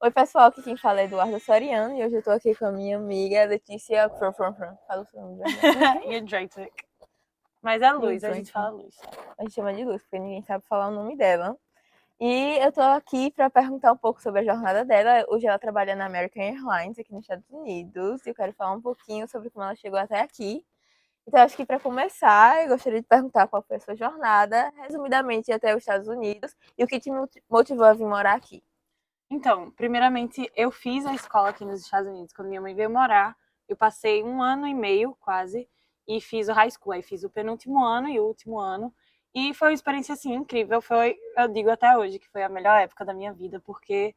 Oi, pessoal, aqui quem fala é Eduardo Soriano e hoje eu tô aqui com a minha amiga Letícia. Fala o seu nome, verdade. E o Drake. Mas é E o Luz, a gente Drake. fala Luz. A gente chama de Luz, porque ninguém sabe falar o nome dela. E eu tô aqui para perguntar um pouco sobre a jornada dela. Hoje ela trabalha na American Airlines aqui nos Estados Unidos e eu quero falar um pouquinho sobre como ela chegou até aqui. Então, acho que para começar, eu gostaria de perguntar qual foi a sua jornada, resumidamente até os Estados Unidos, e o que te motivou a vir morar aqui. Então, primeiramente, eu fiz a escola aqui nos Estados Unidos. Quando minha mãe veio morar, eu passei 1 ano e meio, quase, e fiz o high school. Aí fiz o penúltimo ano e o último ano. E foi uma experiência, assim, incrível. Eu digo até hoje, que foi a melhor época da minha vida, porque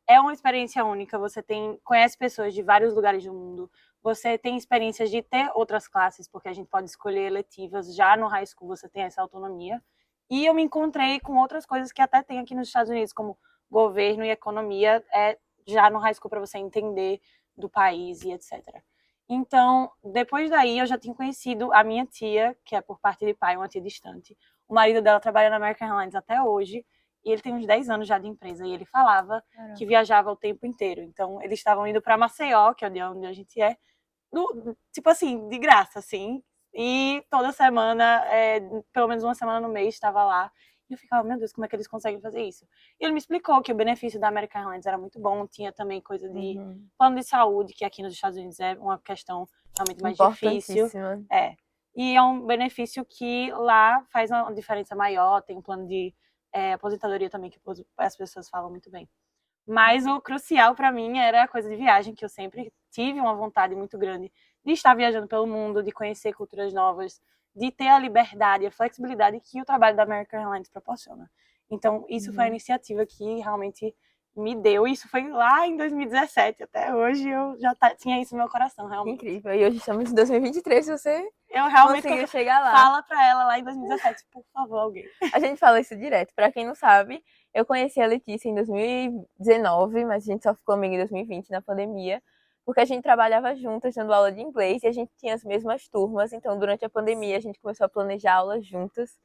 é uma experiência única. Você conhece pessoas de vários lugares do mundo. Você tem experiências de ter outras classes, porque a gente pode escolher eletivas. Já no high school você tem essa autonomia. E eu me encontrei com outras coisas que até tem aqui nos Estados Unidos, como governo e economia, já no high school para você entender do país e etc. Então, depois daí eu já tinha conhecido a minha tia, que é por parte de pai, uma tia distante. O marido dela trabalha na American Airlines até hoje. E ele tem uns 10 anos já de empresa. E ele falava que viajava o tempo inteiro. Então, eles estavam indo para Maceió, que é onde a gente é, tipo assim, de graça, assim. E toda semana, pelo menos uma semana no mês, estava lá. E eu ficava, meu Deus, como é que eles conseguem fazer isso? E ele me explicou que o benefício da American Airlines era muito bom. Tinha também coisa de plano de saúde, que aqui nos Estados Unidos é uma questão realmente mais difícil. Importantíssima. E é um benefício que lá faz uma diferença maior. Tem um plano de aposentadoria também, que as pessoas falam muito bem. Mas o crucial para mim era a coisa de viagem, que eu sempre tive uma vontade muito grande de estar viajando pelo mundo, de conhecer culturas novas, de ter a liberdade, a flexibilidade que o trabalho da American Airlines proporciona. Então, isso foi a iniciativa que realmente me deu. Isso foi lá em 2017. Até hoje eu já tinha isso no meu coração, realmente. Incrível. E hoje estamos em 2023 e você Eu realmente conseguiu chegar lá. Fala pra ela lá em 2017, por favor, alguém. A gente fala isso direto. Pra quem não sabe, eu conheci a Letícia em 2019, mas a gente só ficou amiga em 2020, na pandemia, porque a gente trabalhava juntas dando aula de inglês e a gente tinha as mesmas turmas. Então, durante a pandemia, a gente começou a planejar aulas juntas,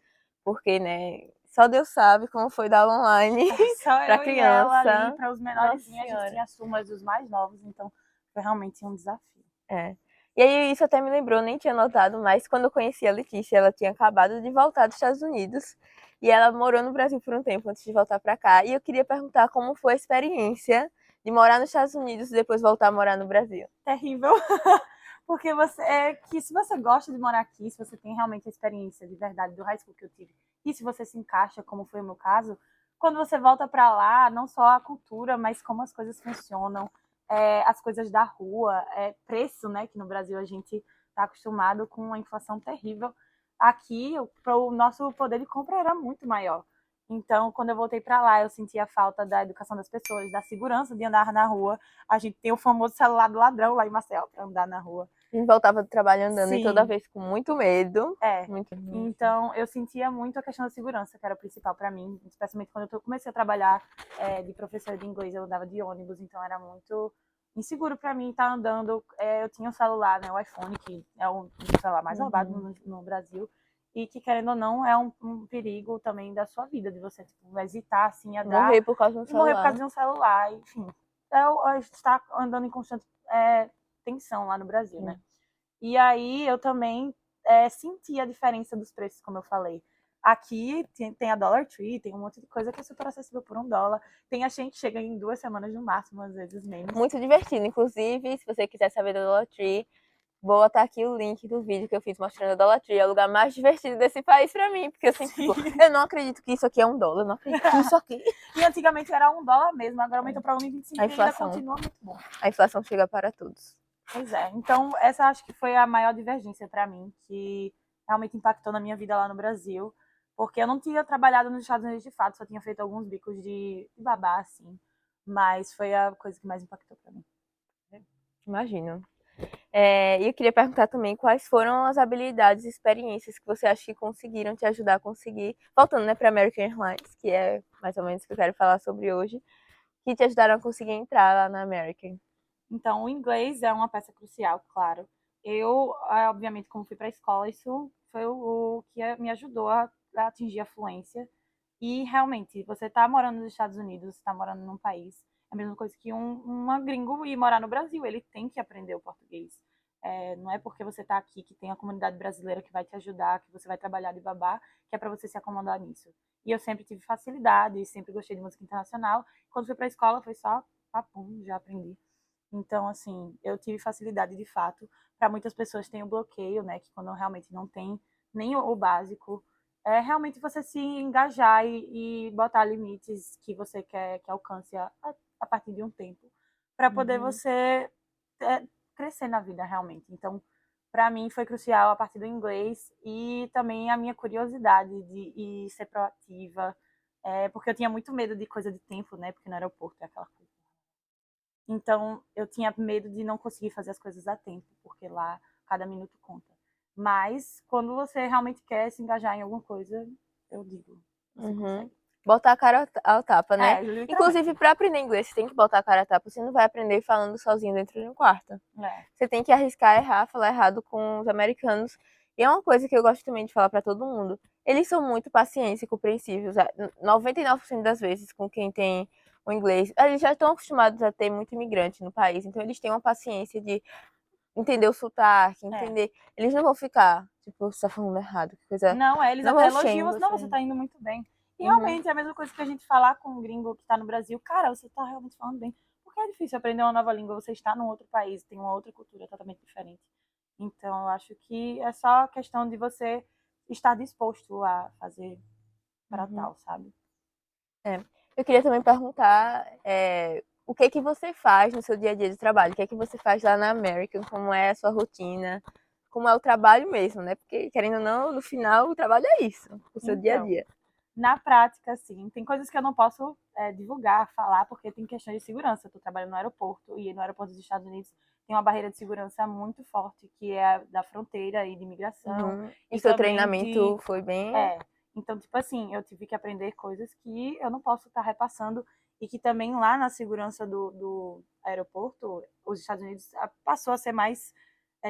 porque, né, só Deus sabe como foi dar aula online Só pra eu e ela ali, criança. para os Nossa menorzinhos, a gente Senhora. tinha as turmas dos mais novos, então foi realmente um desafio. É. E aí isso até me lembrou, nem tinha notado, mas quando eu conheci a Letícia, ela tinha acabado de voltar dos Estados Unidos e ela morou no Brasil por um tempo antes de voltar para cá. E eu queria perguntar como foi a experiência de morar nos Estados Unidos e depois voltar a morar no Brasil. Terrível, porque se você gosta de morar aqui, se você tem realmente a experiência de verdade do high school que eu tive, e se você se encaixa, como foi o meu caso, quando você volta para lá, não só a cultura, mas como as coisas funcionam, as coisas da rua, preço, né, que no Brasil a gente está acostumado com uma inflação terrível. Aqui, o nosso poder de compra era muito maior. Então, quando eu voltei para lá, eu sentia a falta da educação das pessoas, da segurança de andar na rua. A gente tem o famoso celular do ladrão lá em Maceió para andar na rua. A gente voltava do trabalho andando e toda Sim, vez com muito medo. Muito medo. então eu sentia muito a questão da segurança, que era o principal para mim, especialmente quando eu comecei a trabalhar de professora de inglês, eu andava de ônibus, então era muito inseguro para mim estar andando. Eu tinha um celular, né, o iPhone, que é o celular mais roubado no Brasil, e que, querendo ou não, é um perigo também da sua vida, de você tipo, hesitar assim, a dar. Morrer por causa do celular. Morrer por causa de um celular, enfim. Eu estar andando em constante tensão lá no Brasil, né? E aí eu também senti a diferença dos preços, como eu falei. Aqui tem a Dollar Tree, tem um monte de coisa que é super acessível por $1. Tem a gente que chega em 2 semanas no máximo, às vezes menos. Muito divertido. Inclusive, se você quiser saber da Dollar Tree, vou botar aqui o link do vídeo que eu fiz mostrando a Dollar Tree. É o lugar mais divertido desse país pra mim. Porque eu sempre fico, eu não acredito que isso aqui é $1. Eu não acredito que isso aqui. E antigamente era $1 mesmo, agora aumentou para 1,25 A e ainda inflação. continua muito bom. A inflação chega para todos. Pois é. Então, essa acho que foi a maior divergência para mim, que realmente impactou na minha vida lá no Brasil. Porque eu não tinha trabalhado nos Estados Unidos de fato, só tinha feito alguns bicos de babá, assim. Mas foi a coisa que mais impactou para mim. Imagino. E eu queria perguntar também quais foram as habilidades e experiências que você acha que conseguiram te ajudar a conseguir, voltando, né, para American Airlines, que é mais ou menos o que eu quero falar sobre hoje, que te ajudaram a conseguir entrar lá na American. Então, o inglês é uma peça crucial, claro. Eu, obviamente, como fui para a escola, isso foi o que me ajudou a atingir a fluência. E realmente, você está morando nos Estados Unidos, está morando num país, É a mesma coisa que uma gringo ir morar no Brasil, ele tem que aprender o português. Não é porque você está aqui que tem a comunidade brasileira que vai te ajudar, que você vai trabalhar de babá, que é para você se acomodar nisso. E eu sempre tive facilidade, sempre gostei de música internacional. Quando fui para a escola foi só papum, já aprendi. Então, assim, eu tive facilidade de fato. Para muitas pessoas tem o bloqueio, né? Que quando realmente não tem nem o básico, é realmente você se engajar e botar limites que você quer que alcance a partir de um tempo, para poder você crescer na vida realmente. Então, para mim foi crucial a partir do inglês e também a minha curiosidade de ser proativa, porque eu tinha muito medo de coisa de tempo, né? Porque no aeroporto é aquela coisa. Então, eu tinha medo de não conseguir fazer as coisas a tempo, porque lá cada minuto conta. Mas, quando você realmente quer se engajar em alguma coisa, eu digo, você consegue. Botar a cara ao tapa, né? Literalmente. Inclusive, para aprender inglês, você tem que botar a cara a tapa. Você não vai aprender falando sozinho dentro de um quarto. Você tem que arriscar errar, falar errado com os americanos. E é uma coisa que eu gosto também de falar para todo mundo. Eles são muito pacientes e compreensivos. 99% das vezes com quem tem o inglês. Eles já estão acostumados a ter muito imigrante no país. Então, eles têm uma paciência de entender o sotaque, entender. Eles não vão ficar, tipo, você tá falando errado. Que coisa... Não, eles não até vão elogiam você. Não, você tá indo muito bem. E realmente é a mesma coisa que a gente falar com um gringo que tá no Brasil. Cara, você tá realmente falando bem. Porque é difícil aprender uma nova língua. Você está num outro país, tem uma outra cultura totalmente diferente. Então, eu acho que é só questão de você estar disposto a fazer para tal, sabe? Eu queria também perguntar o que você faz no seu dia a dia de trabalho? O que você faz lá na American? Como é a sua rotina? Como é o trabalho mesmo, né? Porque, querendo ou não, no final, o trabalho é isso, o seu dia a dia. Na prática, sim. Tem coisas que eu não posso divulgar, falar, porque tem questões de segurança. Eu estou trabalhando no aeroporto, e no aeroporto dos Estados Unidos tem uma barreira de segurança muito forte, que é a da fronteira e de imigração. E seu treinamento foi bem... Então, tipo assim, eu tive que aprender coisas que eu não posso estar repassando e que também lá na segurança do aeroporto, os Estados Unidos passou a ser mais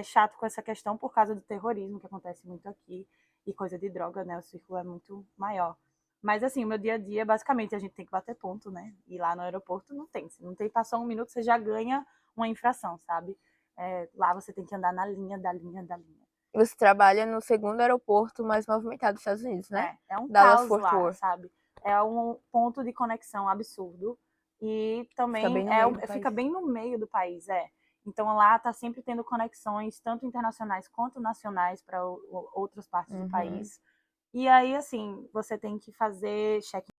chato com essa questão por causa do terrorismo que acontece muito aqui e coisa de droga, né? O círculo é muito maior. Mas assim, o meu dia a dia, basicamente, a gente tem que bater ponto, né? E lá no aeroporto não tem. Se não tem, passou um minuto, você já ganha uma infração, sabe? Lá você tem que andar na linha, da linha, da linha. Você trabalha no segundo aeroporto mais movimentado dos Estados Unidos, né? É um Dallas caos Fort lá, Worth. sabe? É um ponto de conexão absurdo. E também fica bem no meio do país, Então lá tá sempre tendo conexões, tanto internacionais quanto nacionais, para outras partes do país. E aí, assim, você tem que fazer check-in.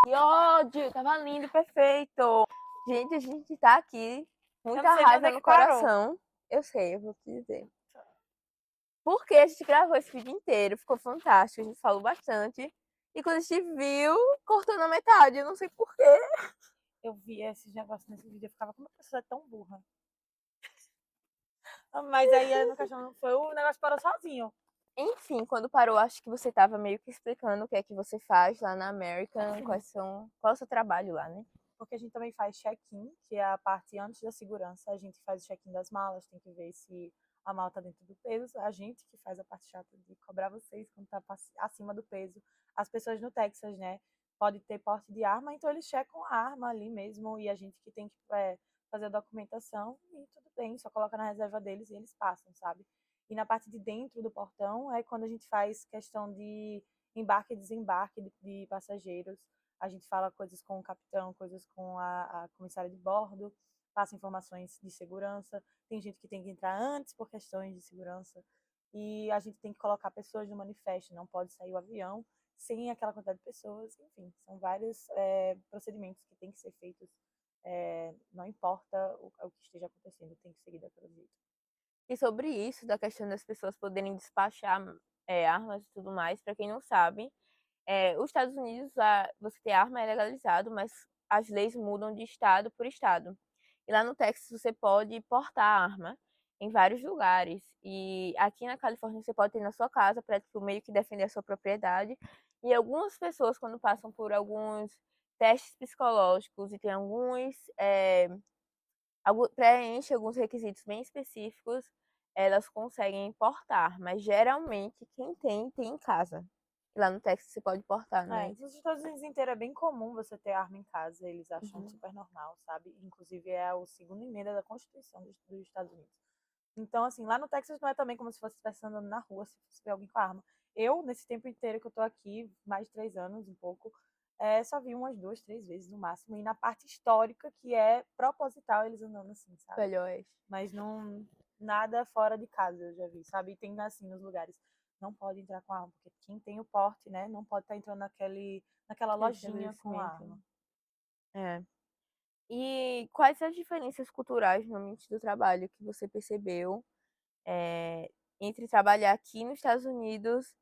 Que ódio! Tava lindo, perfeito! Gente, a gente tá aqui, muita raiva no coração. Eu sei, eu vou te dizer. Porque a gente gravou esse vídeo inteiro, ficou fantástico, a gente falou bastante. E quando a gente viu, cortou na metade, eu não sei porquê. Eu vi esses negócios nesse vídeo, eu ficava, como a pessoa é tão burra? Mas aí no questão foi o negócio parou sozinho. Enfim, quando parou, acho que você tava meio que explicando o que é que você faz lá na American, qual é o seu trabalho lá, né? Porque a gente também faz check-in, que é a parte antes da segurança. A gente faz o check-in das malas, tem que ver se a mala tá dentro do peso. A gente que faz a parte chata de cobrar vocês quando tá acima do peso. As pessoas no Texas, né, pode ter porte de arma, então eles checam a arma ali mesmo e a gente que tem que fazer a documentação e tudo bem, só coloca na reserva deles e eles passam, sabe? E na parte de dentro do portão é quando a gente faz questão de embarque e desembarque de passageiros. A gente fala coisas com o capitão, coisas com a comissária de bordo, passa informações de segurança. Tem gente que tem que entrar antes por questões de segurança. E a gente tem que colocar pessoas no manifesto, não pode sair o avião sem aquela quantidade de pessoas. Enfim, são vários procedimentos que têm que ser feitos. Não importa o que esteja acontecendo, tem que seguir daquele jeito. E sobre isso, da questão das pessoas poderem despachar armas e tudo mais, para quem não sabe, os Estados Unidos, você ter arma é legalizado, mas as leis mudam de estado por estado. E lá no Texas você pode portar arma em vários lugares. E aqui na Califórnia você pode ter na sua casa para tipo, meio que defender a sua propriedade. E algumas pessoas, quando passam por alguns testes psicológicos e tem preenche alguns requisitos bem específicos, elas conseguem portar. Mas geralmente quem tem em casa. lá no Texas você pode portar, não é? Nos Estados Unidos inteiro é bem comum você ter arma em casa, eles acham super normal, sabe? Inclusive é a segunda emenda da Constituição dos Estados Unidos. Então, assim, lá no Texas não é também como se você estivesse andando na rua, se você vê alguém com arma. Eu, nesse tempo inteiro que eu tô aqui, mais de 3 anos, um pouco, só vi umas 2, 3 vezes no máximo. E na parte histórica, que é proposital, eles andando assim, sabe? Velho Oeste. Mas não, nada fora de casa eu já vi, sabe? E tem assim nos lugares. Não pode entrar com arma, porque quem tem o porte, né, não pode estar entrando naquela lojinha com arma. É. E quais as diferenças culturais no ambiente do trabalho que você percebeu entre trabalhar aqui nos Estados Unidos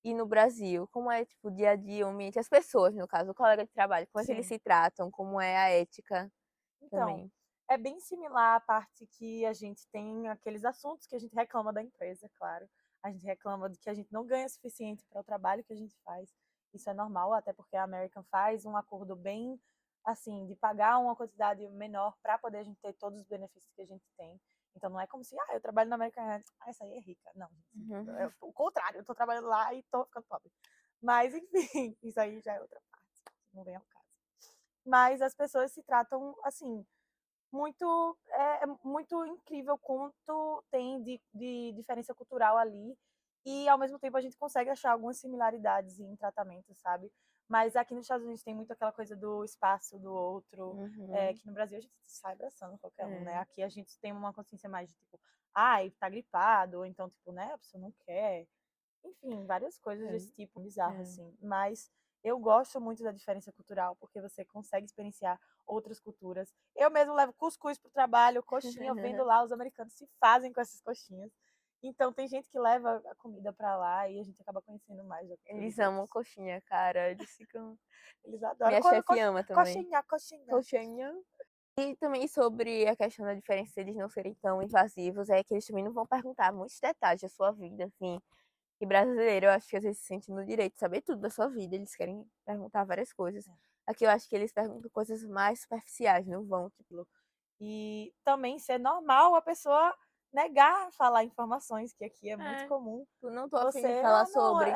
e no Brasil? Como é, tipo, o dia a dia, o ambiente, as pessoas, no caso, o colega de trabalho, como é que eles Sim. se tratam, como é a ética Então, também? é bem similar à parte que a gente tem aqueles assuntos que a gente reclama da empresa, claro. A gente reclama de que a gente não ganha o suficiente para o trabalho que a gente faz. Isso é normal, até porque a American faz um acordo bem assim, de pagar uma quantidade menor para poder a gente ter todos os benefícios que a gente tem. Então não é como se, eu trabalho na American Airlines, essa aí é rica. Não, gente, é o contrário, eu tô trabalhando lá e tô ficando pobre. Mas, enfim, isso aí já é outra parte, não vem ao caso. Mas as pessoas se tratam assim, muito incrível quanto tem de diferença cultural ali. E ao mesmo tempo a gente consegue achar algumas similaridades em tratamento, sabe? Mas aqui nos Estados Unidos tem muito aquela coisa do espaço do outro, que no Brasil a gente sai abraçando qualquer um, né? Aqui a gente tem uma consciência mais de tipo, ai, tá gripado, ou então, tipo, né, a pessoa não quer. Enfim, várias coisas desse tipo, bizarro, assim. Mas eu gosto muito da diferença cultural, porque você consegue experienciar outras culturas. Eu mesmo levo cuscuz pro trabalho, coxinha, vendo lá os americanos se fazem com essas coxinhas. Então tem gente que leva a comida para lá e a gente acaba conhecendo mais da cultura Eles dos amam outros. coxinha, cara. Eles ficam. Eles adoram. Minha chefe ama também. Coxinha, coxinha. Coxinha. E também sobre a questão da diferença deles não serem tão invasivos, é que eles também não vão perguntar muitos detalhes da sua vida, assim. E brasileiro, eu acho que às vezes se sente no direito de saber tudo da sua vida, eles querem perguntar várias coisas. Aqui eu acho que eles perguntam coisas mais superficiais, não vão, tipo. E também ser normal a pessoa negar falar informações, que aqui é muito comum. Não tô afim de Você, falar não, sobre.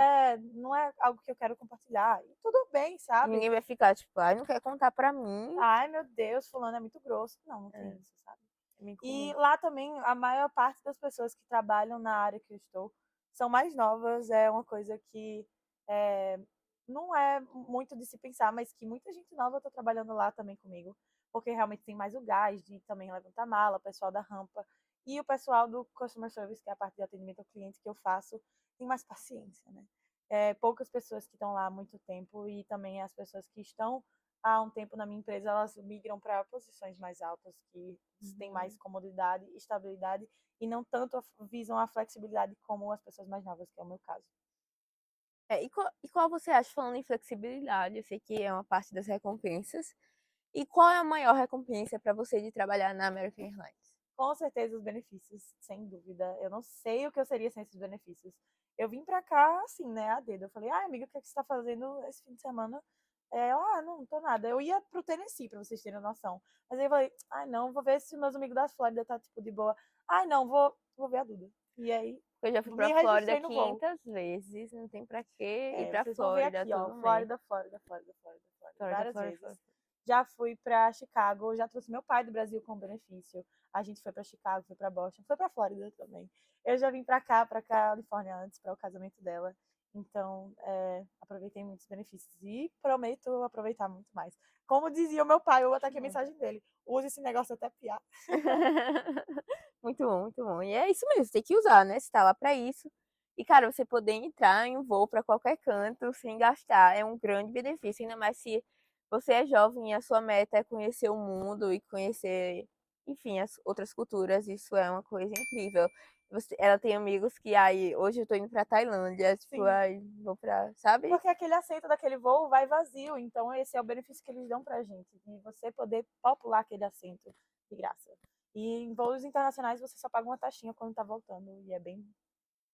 não é algo que eu quero compartilhar. E tudo bem, E sabe? ninguém vai ficar, tipo, ai, não quer contar pra mim. Ai, meu Deus, fulano é muito grosso. Não tem isso, sabe? É bem E comum. lá também, a maior parte das pessoas que trabalham na área que eu estou são mais novas. É uma coisa que é, não é muito de se pensar, mas que muita gente nova está trabalhando lá também comigo, porque realmente tem mais o gás de também levantar mala, o pessoal da rampa. E o pessoal do Customer Service, que é a parte de atendimento ao cliente que eu faço, tem mais paciência, né? Poucas pessoas que estão lá há muito tempo e também as pessoas que estão há um tempo na minha empresa, elas migram para posições mais altas, que têm mais comodidade, estabilidade, e não tanto visam a flexibilidade como as pessoas mais novas, que é o meu caso. E qual você acha, falando em flexibilidade, eu sei que é uma parte das recompensas, e qual é a maior recompensa para você de trabalhar na American Airlines? Com certeza os benefícios, sem dúvida. Eu não sei o que eu seria sem esses benefícios. Eu vim pra cá assim, né, a dedo. Eu falei, amiga, o que é que você tá fazendo esse fim de semana? Não tô nada. Eu ia pro Tennessee, pra vocês terem noção. Mas aí eu falei, não, vou ver se meus amigos da Flórida tá, tipo, de boa. Não, vou ver a Duda. E aí, Eu já fui pra me Flórida registrei no voo. 500 vezes, não tem pra quê ir pra Vocês vão ver Flórida, aqui, ó, tudo bem. Flórida. Flórida, Várias Flórida, vezes. Flórida. Já fui para Chicago, já trouxe meu pai do Brasil com benefício. A gente foi para Chicago, foi para Boston, foi para Flórida também. Eu já vim para cá, para Califórnia antes, para o casamento dela. Então, aproveitei muitos benefícios e prometo aproveitar muito mais. Como dizia o meu pai, eu vou botar aqui a mensagem dele. Use esse negócio até piar. Muito bom, muito bom. E é isso mesmo, tem que usar, né? Você tá lá pra isso. E, cara, você poder entrar em um voo pra qualquer canto sem gastar é um grande benefício, ainda mais se você é jovem e a sua meta é conhecer o mundo e conhecer, enfim, as outras culturas. Isso é uma coisa incrível. Ela tem amigos que, aí, hoje eu tô indo pra Tailândia, tipo, Sim. ai, vou pra, sabe? Porque aquele assento daquele voo vai vazio, então esse é o benefício que eles dão pra gente, de você poder popular aquele assento de graça. E em voos internacionais você só paga uma taxinha quando tá voltando, e é bem,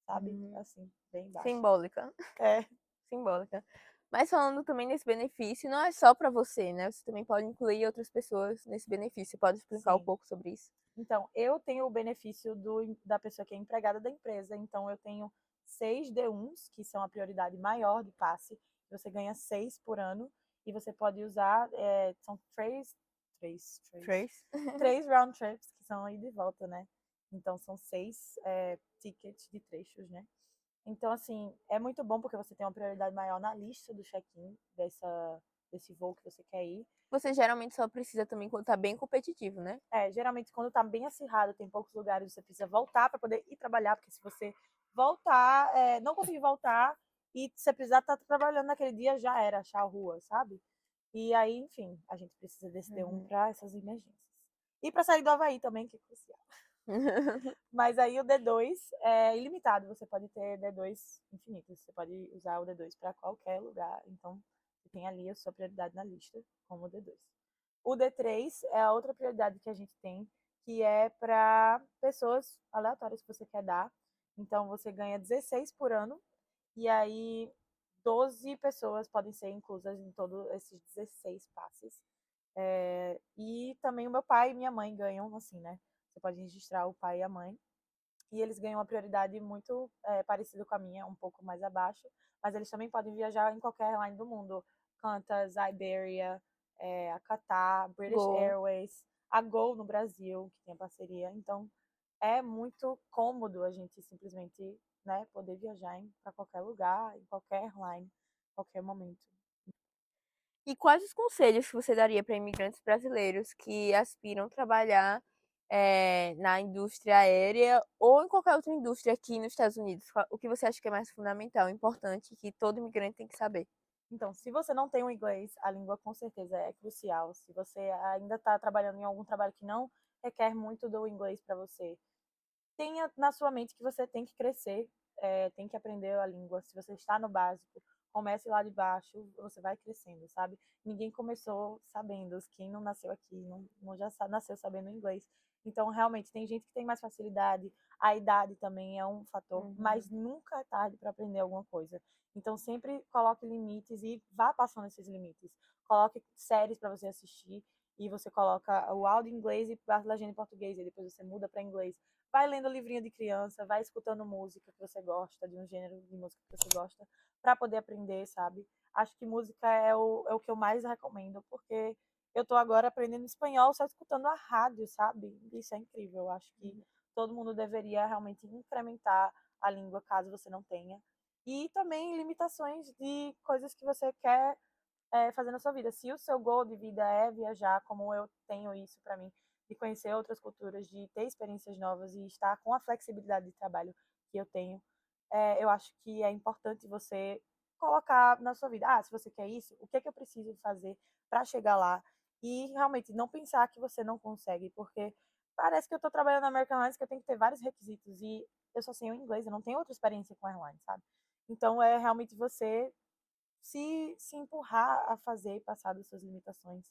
sabe, assim, bem baixo. Simbólica. É. Simbólica. Mas falando também nesse benefício, não é só para você, né? Você também pode incluir outras pessoas nesse benefício. Pode explicar um Sim. pouco sobre isso? Então, eu tenho o benefício da pessoa que é empregada da empresa, então eu tenho 6 D1s, que são a prioridade maior de passe. Você ganha 6 por ano e você pode usar, são três round trips, que são ida e volta, né? Então são 6 tickets de trechos, né? Então, assim, é muito bom porque você tem uma prioridade maior na lista do check-in desse voo que você quer ir. Você geralmente só precisa também quando tá bem competitivo, né? Geralmente quando tá bem acirrado, tem poucos lugares, você precisa voltar para poder ir trabalhar, porque se você voltar, não conseguir voltar e você precisar estar trabalhando naquele dia, já era achar a rua, sabe? E aí, enfim, a gente precisa desse D1 para essas emergências. E para sair do Havaí também, que é crucial. Mas aí o D2 é ilimitado, você pode ter D2 infinitos, você pode usar o D2 para qualquer lugar, então você tem ali a sua prioridade na lista como o D2. O D3 é a outra prioridade que a gente tem, que é para pessoas aleatórias que você quer dar. Então você ganha 16 por ano e aí 12 pessoas podem ser inclusas em todos esses 16 passes. E também o meu pai e minha mãe ganham, assim, né? Você pode registrar o pai e a mãe. E eles ganham uma prioridade muito parecida com a minha, um pouco mais abaixo. Mas eles também podem viajar em qualquer airline do mundo. Qantas, Iberia, a Qatar, British Gol. Airways, a Gol no Brasil, que tem a parceria. Então, é muito cômodo a gente simplesmente, né, poder viajar para qualquer lugar, em qualquer airline, em qualquer momento. E quais os conselhos que você daria para imigrantes brasileiros que aspiram trabalhar na indústria aérea ou em qualquer outra indústria aqui nos Estados Unidos? O que você acha que é mais fundamental, importante, que todo imigrante tem que saber? Então, se você não tem o inglês, a língua com certeza é crucial. Se você ainda está trabalhando em algum trabalho que não requer muito do inglês para você, tenha na sua mente que você tem que crescer, tem que aprender a língua. Se você está no básico, comece lá de baixo, você vai crescendo, sabe? Ninguém começou sabendo, quem não nasceu aqui não já nasceu sabendo inglês. Então, realmente, tem gente que tem mais facilidade, a idade também é um fator, mas nunca é tarde para aprender alguma coisa. Então, sempre coloque limites e vá passando esses limites. Coloque séries para você assistir e você coloca o áudio em inglês e a legenda em português, e depois você muda para inglês. Vai lendo livrinho de criança, vai escutando música que você gosta, de um gênero de música que você gosta, para poder aprender, sabe? Acho que música é o que eu mais recomendo, porque eu tô agora aprendendo espanhol só escutando a rádio, sabe? Isso é incrível. Eu acho que todo mundo deveria realmente incrementar a língua, caso você não tenha. E também limitações de coisas que você quer fazer na sua vida. Se o seu goal de vida é viajar, como eu tenho isso para mim, de conhecer outras culturas, de ter experiências novas e estar com a flexibilidade de trabalho que eu tenho, eu acho que é importante você colocar na sua vida, se você quer isso, o que é que eu preciso fazer para chegar lá? E realmente não pensar que você não consegue, porque parece que eu estou trabalhando na American Airlines que eu tenho que ter vários requisitos e eu só sei o inglês, eu não tenho outra experiência com airline, sabe? Então é realmente você se empurrar a fazer e passar das suas limitações.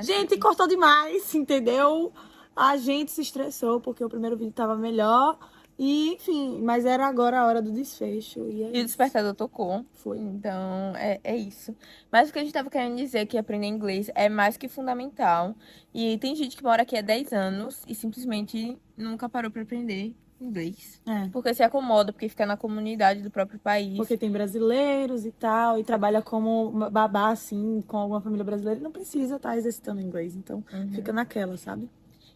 Gente, cortou demais, entendeu? A gente se estressou porque o primeiro vídeo tava melhor. E, enfim, mas era agora a hora do desfecho. E o despertador tocou. Foi. Então, é isso. Mas o que a gente tava querendo dizer é que aprender inglês é mais que fundamental. E tem gente que mora aqui há 10 anos e simplesmente nunca parou para aprender inglês. Porque se acomoda, porque fica na comunidade do próprio país. Porque tem brasileiros e tal, e trabalha como babá, assim, com alguma família brasileira, não precisa estar exercitando inglês. Então, fica naquela, sabe?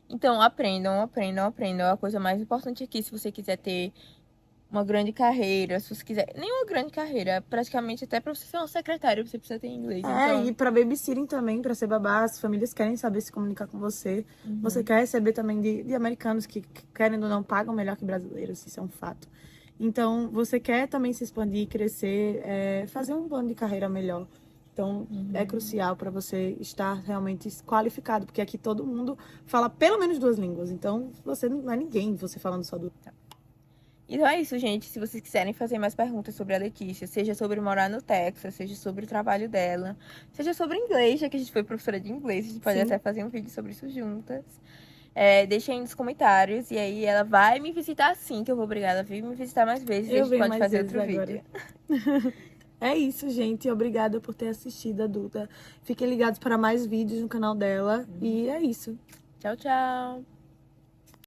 Então, aprendam. É a coisa mais importante aqui, se você quiser ter uma grande carreira, se você quiser... Nem uma grande carreira, praticamente até pra você ser uma secretária, você precisa ter inglês. Então... E pra babysitting também, pra ser babá, as famílias querem saber se comunicar com você. Você quer receber também de americanos que, querendo ou não, pagam melhor que brasileiros, isso é um fato. Então, você quer também se expandir, crescer, fazer um plano de carreira melhor. Então, é crucial para você estar realmente qualificado, porque aqui todo mundo fala pelo menos 2 línguas. Então, você não é ninguém, você falando só do... Então é isso, gente. Se vocês quiserem fazer mais perguntas sobre a Letícia, seja sobre morar no Texas, seja sobre o trabalho dela, seja sobre inglês, já que a gente foi professora de inglês, a gente pode até fazer um vídeo sobre isso juntas. Deixem aí nos comentários e aí ela vai me visitar sim, que eu vou obrigada a vir me visitar mais vezes e a gente pode fazer outro vídeo. É isso, gente. Obrigada por ter assistido a Duda. Fiquem ligados para mais vídeos no canal dela. E é isso. Tchau, tchau.